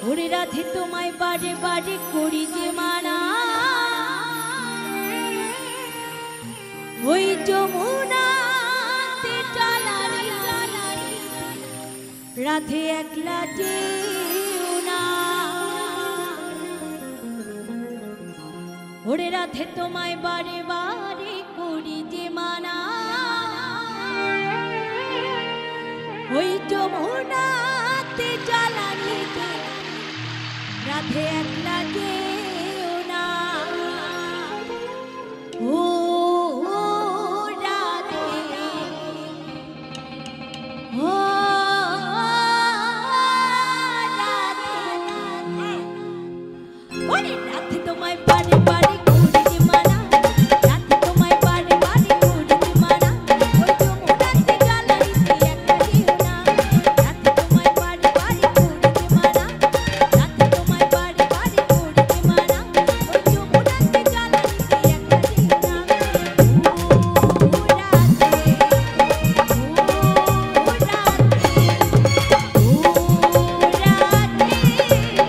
ওরে রাধে তোমায় বারে বারে করি যে মানা, ওই যমুনাতে চালানি রাধে একলা যেও না। ওরে রাধে তোমায় বারে বারে করি যে মানা, ওই যমুনাতে চালানি রাধে একলা যেও না। ও রাধে ও রাধে, ওরে রাধে তোমায় বারে বারে করি যে মানা, রাধে তোমায় বারে বারে করি যে মানা, ওই যমুনাতে চালানিতে একলা যেও না। রাধে তোমায় বারে বারে করি যে মানা, রাধে তোমায় বারে বারে করি যে মানা, ওই যমুনাতে চালানিতে একলা যেও না। ও রাধে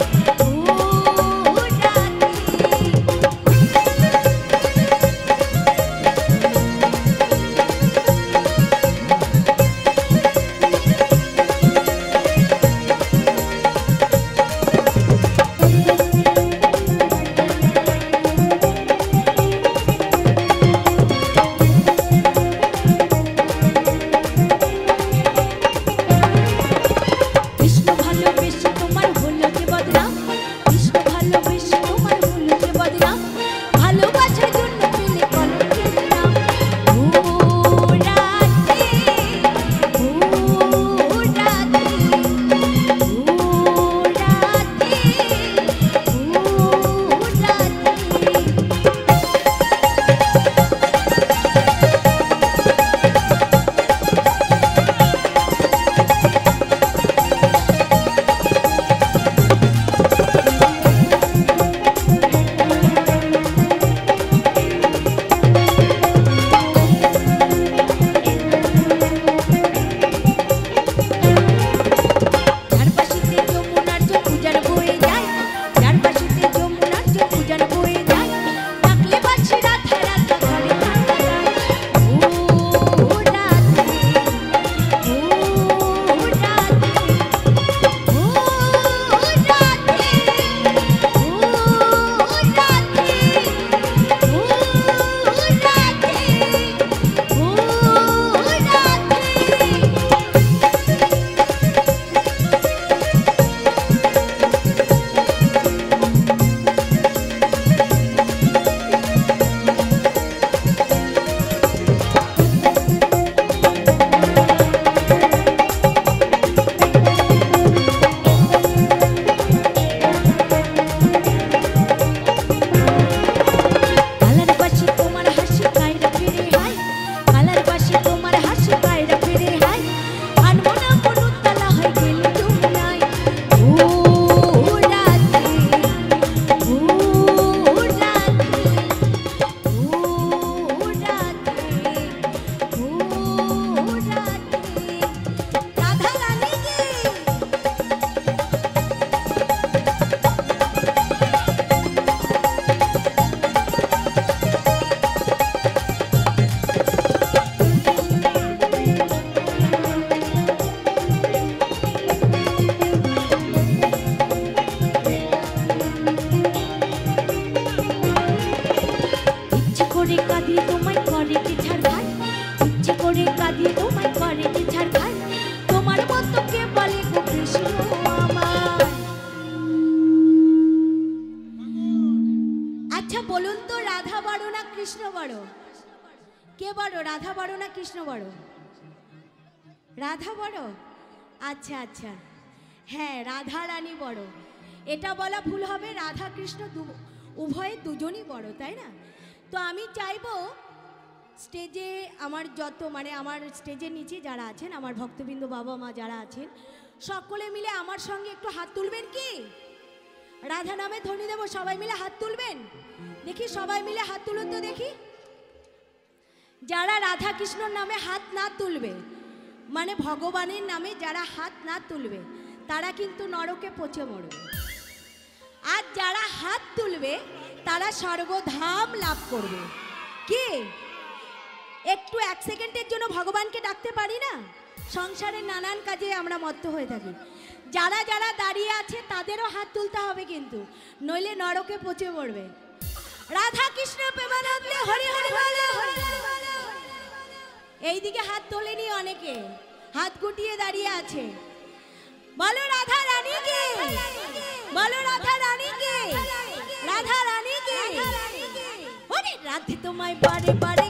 ও কে বড়, রাধা বড় না কৃষ্ণ বড়? রাধা বড়। আচ্ছা আচ্ছা, হ্যাঁ রাধা রানী বড়। এটা বলা ভুল হবে, রাধা কৃষ্ণ উভয়ে দুজনই বড়, তাই না? তো আমি চাইবো স্টেজে আমার যত আমার স্টেজের নিচে যারা আছেন, আমার ভক্তবৃন্দ বাবা মা যারা আছেন, সকলে মিলে আমার সঙ্গে একটু হাত তুলবেন কি? রাধা নামে ধ্বনি দেব, সবাই মিলে হাত তুলবেন। দেখি সবাই মিলে হাত তুলুন তো দেখি। যারা রাধা কৃষ্ণর নামে হাত না তুলবে, মানে ভগবানের নামে যারা হাত না তুলবে, তারা কিন্তু নরকে পচে মরবে। আর যারা হাত তুলবে তারা স্বর্গধাম লাভ করবে। কি একটু এক সেকেন্ডের জন্য ভগবানকে ডাকতে পারি না? সংসারের নানান কাজে আমরা মত্ত হয়ে থাকি। যারা যারা দাঁড়িয়ে আছে তাদেরও হাত তুলতে হবে কিন্তু, নইলে নরকে পচে পড়বে। রাধা কৃষ্ণ প্রেমানন্দে হরি হরি বলো। এইদিকে হাত তোলেনি, অনেকে হাত গুটিয়ে দাঁড়িয়ে আছে। বলো রাধা রানী কে, বলো রাধা রানী কে, রাধা রানী কে। ওরে রাধে তোমায় বারে বারে